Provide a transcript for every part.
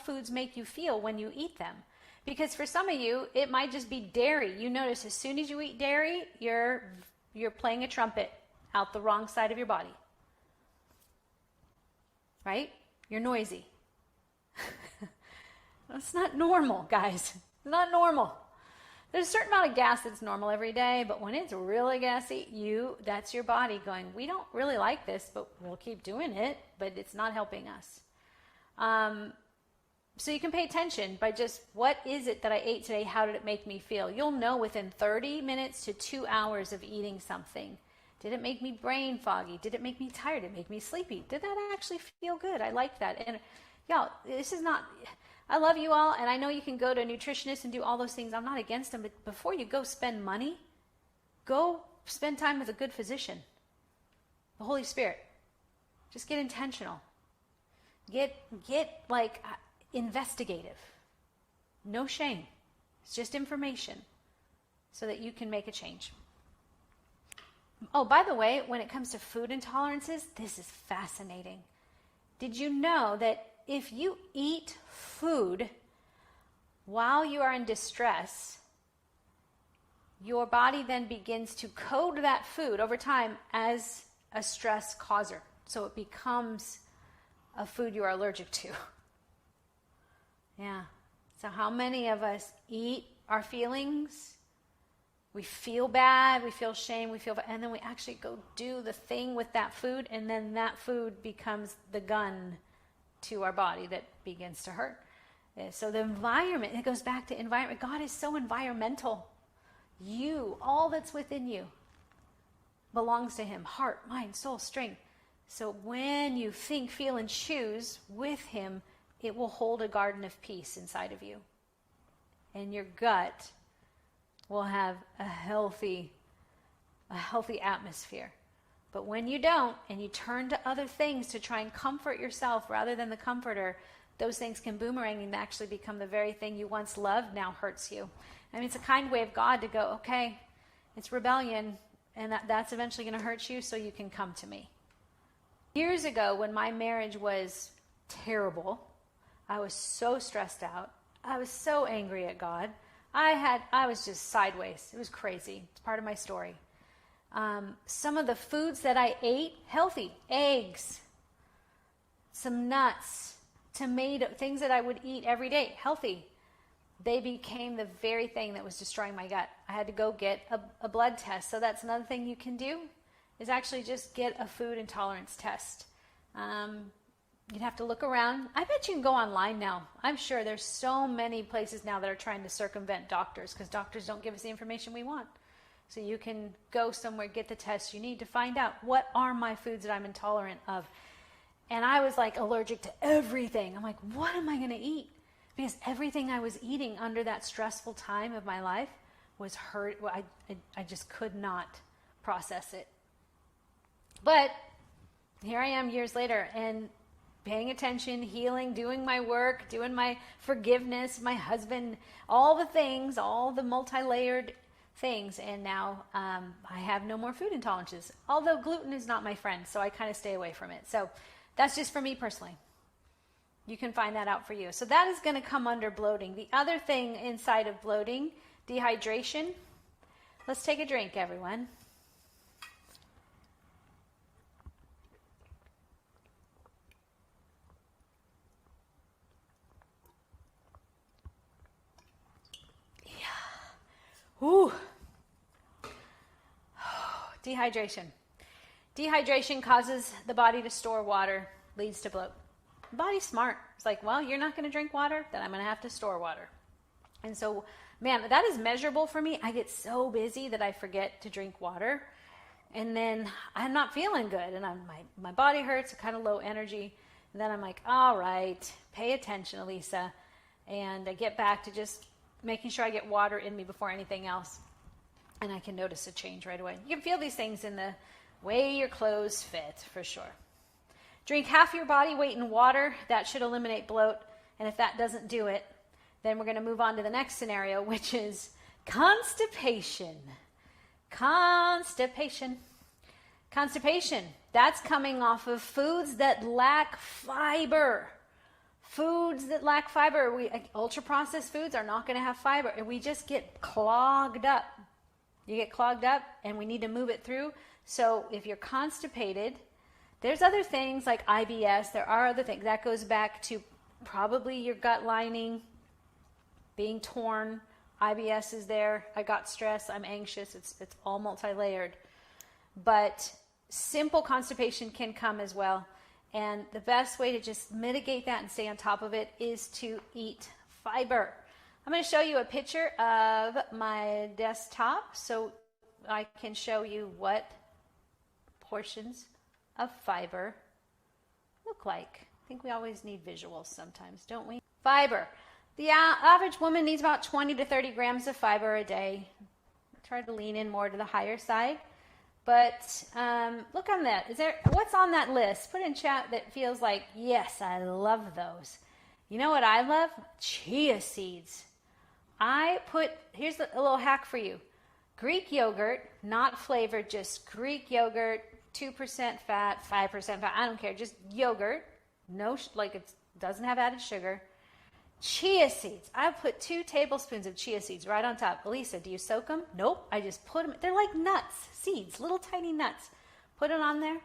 foods make you feel when you eat them. Because for some of you, it might just be dairy. You notice as soon as you eat dairy, you're playing a trumpet out the wrong side of your body. Right? You're noisy. That's not normal, guys. It's not normal. There's a certain amount of gas that's normal every day, but when it's really gassy, that's your body going, we don't really like this, but we'll keep doing it, but it's not helping us. So you can pay attention by just, what is it that I ate today? How did it make me feel? You'll know within 30 minutes to 2 hours of eating something. Did it make me brain foggy? Did it make me tired? Did it make me sleepy? Did that actually feel good? I like that. And y'all, this is not, I love you all, and I know you can go to a nutritionist and do all those things. I'm not against them, but before you go spend money, go spend time with a good physician, the Holy Spirit. Just get intentional. Get like investigative. No shame. It's just information so that you can make a change. Oh, by the way, when it comes to food intolerances, this is fascinating. Did you know that if you eat food while you are in distress, your body then begins to code that food over time as a stress causer. So it becomes a food you are allergic to. Yeah. So how many of us eat our feelings? We feel bad, we feel shame, and then we actually go do the thing with that food, and then that food becomes the gun to our body that begins to hurt. So the environment, it goes back to environment. God is so environmental. All that's within you belongs to him. Heart, mind, soul, strength. So when you think, feel, and choose with him, it will hold a garden of peace inside of you. And your gut will have a healthy atmosphere. But when you don't, and you turn to other things to try and comfort yourself rather than the comforter, those things can boomerang and actually become the very thing you once loved now hurts you. I mean, it's a kind way of God to go, okay, it's rebellion, and that's eventually going to hurt you, so you can come to me. Years ago, when my marriage was terrible, I was so stressed out. I was so angry at God. I was just sideways. It was crazy. It's part of my story. Some of the foods that I ate, healthy, eggs, some nuts, tomato, things that I would eat every day, healthy. They became the very thing that was destroying my gut. I had to go get a blood test. So that's another thing you can do, is actually just get a food intolerance test. You'd have to look around. I bet you can go online now. I'm sure there's so many places now that are trying to circumvent doctors, because doctors don't give us the information we want. So you can go somewhere, get the test you need to find out, what are my foods that I'm intolerant of? And I was like allergic to everything. I'm like, what am I going to eat? Because everything I was eating under that stressful time of my life was hurt. I just could not process it. But here I am years later, and paying attention, healing, doing my work, doing my forgiveness, my husband, all the things, all the multi-layered things. And now I have no more food intolerances. Although gluten is not my friend, so I kind of stay away from it. So that's just for me personally. You can find that out for you. So that is going to come under bloating. The other thing inside of bloating, dehydration. Let's take a drink, everyone. Ooh. Dehydration. Dehydration causes the body to store water, leads to bloat. The body's smart. It's like, well, you're not going to drink water, then I'm going to have to store water. And so, man, that is measurable for me. I get so busy that I forget to drink water. And then I'm not feeling good. And my body hurts, kind of low energy. And then I'm like, all right, pay attention, Elisa. And I get back to just making sure I get water in me before anything else. And I can notice a change right away. You can feel these things in the way your clothes fit, for sure. Drink half your body weight in water. That should eliminate bloat. And if that doesn't do it, then we're going to move on to the next scenario, which is constipation. Constipation. Constipation. That's coming off of foods that lack fiber. Foods that lack fiber, ultra processed foods are not going to have fiber, and we just get clogged up. You get clogged up, and we need to move it through. So if you're constipated, there's other things like IBS. There are other things. That goes back to probably your gut lining being torn. IBS is there. I got stress. I'm anxious. It's all multi-layered. But simple constipation can come as well. And the best way to just mitigate that and stay on top of it is to eat fiber. I'm going to show you a picture of my desktop so I can show you what portions of fiber look like. I think we always need visuals sometimes, don't we? Fiber. The average woman needs about 20 to 30 grams of fiber a day. Try to lean in more to the higher side. But look on that. What's on that list? Put in chat that feels like, yes, I love those. You know what I love? Chia seeds. Here's a little hack for you. Greek yogurt, not flavored, just Greek yogurt, 2% fat, 5% fat, I don't care, just yogurt. No, it doesn't have added sugar. Chia seeds. I put 2 tablespoons of chia seeds right on top. Elisa, do you soak them? Nope. I just put them. They're like nuts, seeds, little tiny nuts. Put it on there.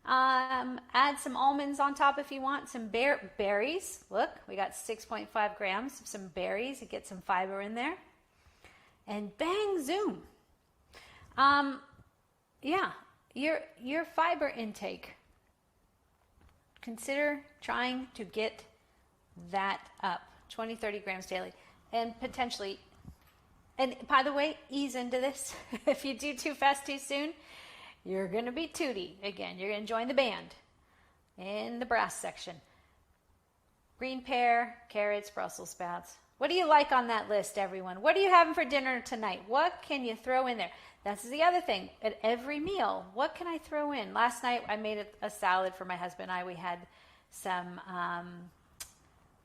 Add some almonds on top if you want. Some berries. Look, we got 6.5 grams of some berries to get some fiber in there. And bang, zoom. Yeah, your fiber intake. Consider trying to get that up 20, 30 grams daily, and potentially, and by the way, ease into this. If you do too fast too soon, you're going to be tooty again. You're going to join the band in the brass section. Green pear, carrots, Brussels sprouts. What do you like on that list, everyone? What are you having for dinner tonight? What can you throw in there? That's the other thing. At every meal, what can I throw in? Last night, I made a salad for my husband and I. We had some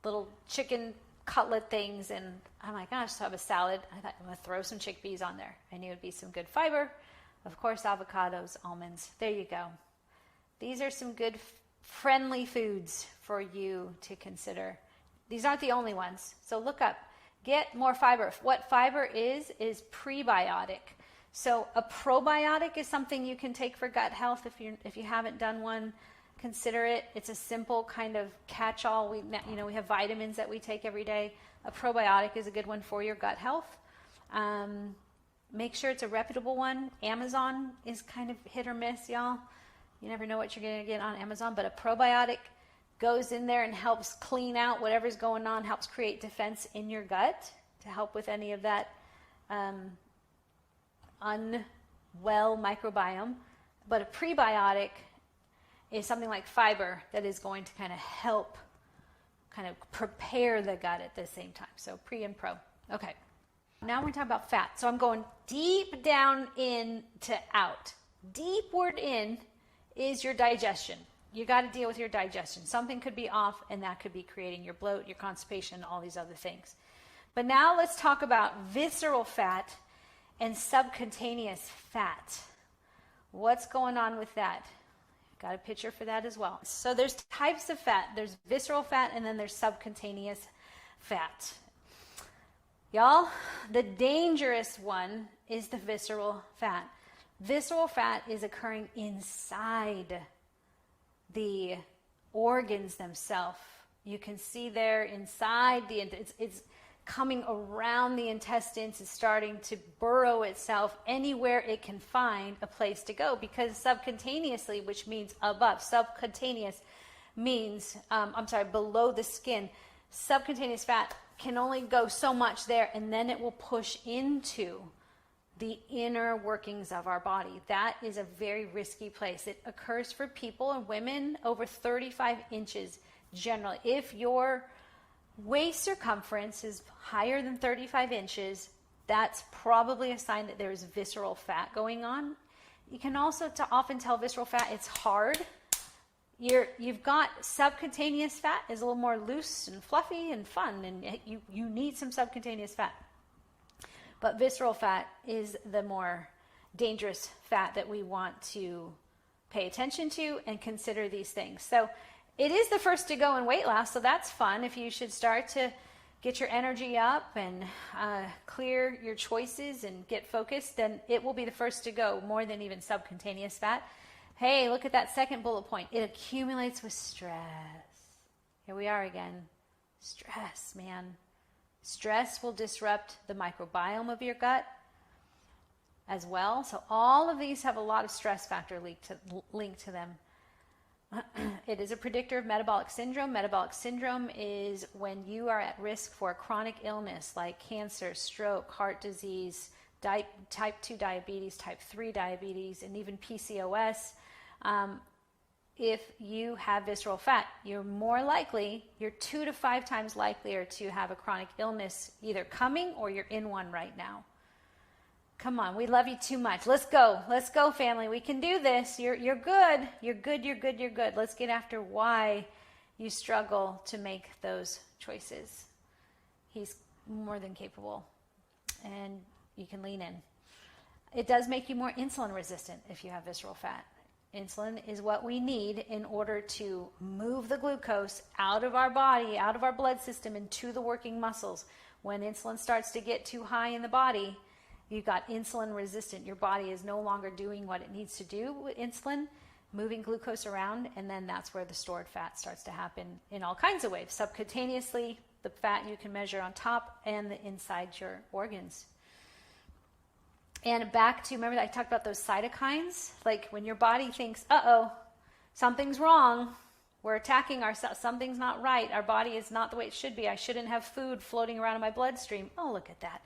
little chicken cutlet things, and I'm like, gosh, so I have a salad. I thought I'm going to throw some chickpeas on there. I knew it would be some good fiber. Of course, avocados, almonds. There you go. These are some good, friendly foods for you to consider. These aren't the only ones, so look up. Get more fiber. What fiber is prebiotic. So a probiotic is something you can take for gut health. If you haven't done one, consider it. It's a simple kind of catch-all. We have vitamins that we take every day. A probiotic is a good one for your gut health. Make sure it's a reputable one. Amazon is kind of hit or miss, y'all. You never know what you're going to get on Amazon, but a probiotic goes in there and helps clean out whatever's going on, helps create defense in your gut to help with any of that unwell microbiome. But a prebiotic is something like fiber that is going to kind of help kind of prepare the gut at the same time. So pre and pro. Okay. Now we're going to talk about fat. So I'm going deep down in to out. Deepward in is your digestion. You got to deal with your digestion. Something could be off, and that could be creating your bloat, your constipation, all these other things. But now let's talk about visceral fat and subcutaneous fat. What's going on with that? Got a picture for that as well. So there's types of fat. There's visceral fat, and then there's subcutaneous fat. Y'all, the dangerous one is the visceral fat. Visceral fat is occurring inside the organs themselves. You can see there inside it's coming around the intestines. It's starting to burrow itself anywhere it can find a place to go, because subcutaneously, which means above, subcutaneous means below the skin. Subcutaneous fat can only go so much there, and then it will push into the inner workings of our body. That is a very risky place. It occurs for people and women over 35 inches generally. If your waist circumference is higher than 35 inches, that's probably a sign that there's visceral fat going on. You can also often tell visceral fat, it's hard. You've got subcutaneous fat is a little more loose and fluffy and fun, and you need some subcutaneous fat. But visceral fat is the more dangerous fat that we want to pay attention to and consider these things. So it is the first to go in weight loss, so that's fun. If you should start to get your energy up and clear your choices and get focused, then it will be the first to go, more than even subcutaneous fat. Hey, look at that second bullet point. It accumulates with stress. Here we are again. Stress, man. Stress will disrupt the microbiome of your gut as well. So all of these have a lot of stress factor linked to them. It is a predictor of metabolic syndrome. Metabolic syndrome is when you are at risk for a chronic illness like cancer, stroke, heart disease, type 2 diabetes, type 3 diabetes, and even PCOS. If you have visceral fat, you're 2 to 5 times likelier to have a chronic illness either coming or you're in one right now. Come on, we love you too much. Let's go, family. We can do this. You're good. You're good. Let's get after why you struggle to make those choices. He's more than capable, and you can lean in. It does make you more insulin resistant if you have visceral fat. Insulin is what we need in order to move the glucose out of our body, out of our blood system, into the working muscles. When insulin starts to get too high in the body, you've got insulin resistant. Your body is no longer doing what it needs to do with insulin, moving glucose around, and then that's where the stored fat starts to happen in all kinds of ways. Subcutaneously, the fat you can measure on top and the inside your organs. And back to, remember that I talked about those cytokines? Like when your body thinks, uh-oh, something's wrong. We're attacking ourselves. Something's not right. Our body is not the way it should be. I shouldn't have food floating around in my bloodstream. Oh, look at that.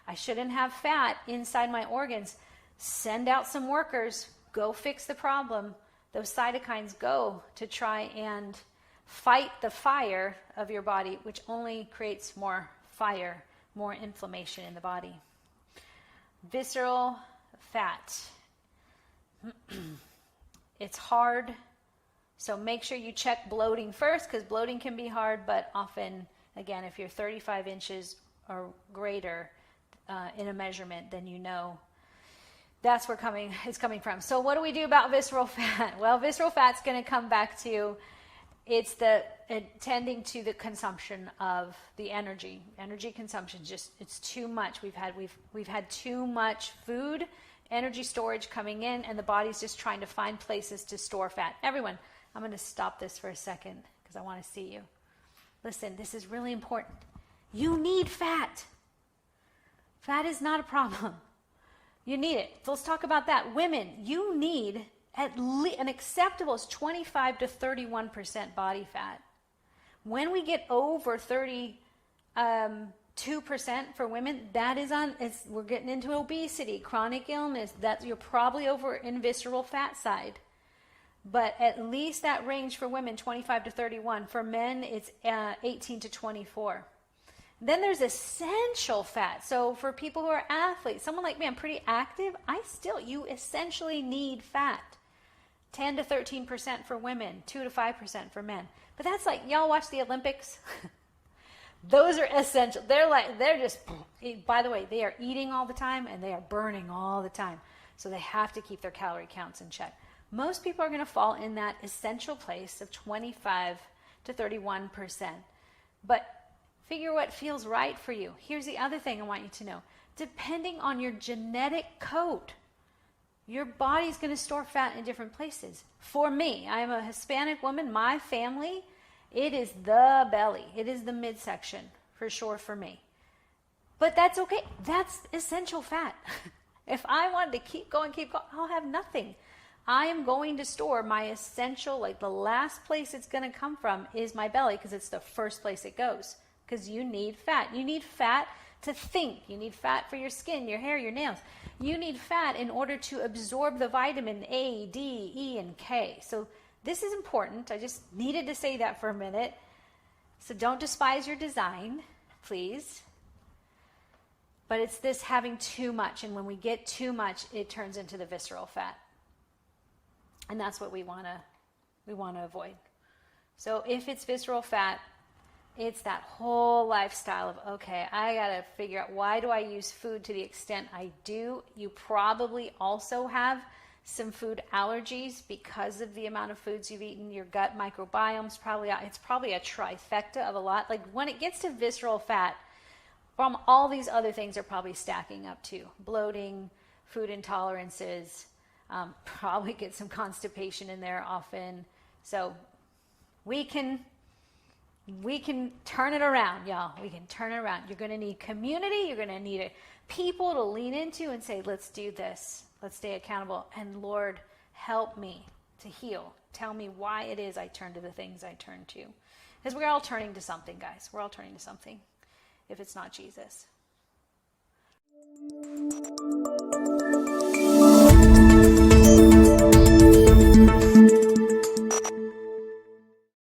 I shouldn't have fat inside my organs. Send out some workers. Go fix the problem. Those cytokines go to try and fight the fire of your body, which only creates more fire, more inflammation in the body. Visceral fat. It's hard, so make sure you check bloating first, because bloating can be hard, but often, again, if you're 35 inches or greater in a measurement, then you know that's where it's coming from. So what do we do about visceral fat? Well, visceral fat's going to come back to it's tending to the consumption of the energy consumption. Just it's too much. We've had too much food, energy storage coming in, and the body's just trying to find places to store fat. Everyone, I'm going to stop this for a second because I want to see you. Listen, this is really important. You need fat. Fat is not a problem. You need it. So let's talk about that. Women, you need at least an acceptable is 25 to 31% body fat. When we get over 32% for women, that is we're getting into obesity, chronic illness. That you're probably over in visceral fat side. But at least that range for women, 25 to 31. For men, it's 18 to 24. Then there's essential fat. So for people who are athletes, someone like me, I'm pretty active, you essentially need fat. 10 to 13% for women, 2 to 5% for men. But that's like, y'all watch the Olympics? Those are essential. They're just, by the way, they are eating all the time and they are burning all the time. So they have to keep their calorie counts in check. Most people are going to fall in that essential place of 25 to 31%. But figure what feels right for you. Here's the other thing I want you to know. Depending on your genetic code, your body's going to store fat in different places. For me, I'm a Hispanic woman. My family, it is the belly. It is the midsection, for sure, for me. But that's okay. That's essential fat. If I wanted to keep going, I'll have nothing. I am going to store my essential, like the last place it's going to come from is my belly, because it's the first place it goes. Because you need fat. You need fat to think. You need fat for your skin, your hair, your nails. You need fat in order to absorb the vitamin A, D, E, and K. So this is important. I just needed to say that for a minute. So don't despise your design, please. But it's this having too much. And when we get too much, it turns into the visceral fat. And that's what we want to avoid. So if it's visceral fat, it's that whole lifestyle of, okay, I got to figure out, why do I use food to the extent I do? You probably also have some food allergies because of the amount of foods you've eaten. Your gut microbiome's it's probably a trifecta of a lot. Like when it gets to visceral fat, from all these other things are probably stacking up too. Bloating, food intolerances, probably get some constipation in there often. So we can turn it around, y'all. We can turn it around. You're going to need community. You're going to need people to lean into and say, let's do this. Let's stay accountable. And Lord, help me to heal. Tell me why it is I turn to the things I turn to. Because we're all turning to something, guys. We're all turning to something if it's not Jesus.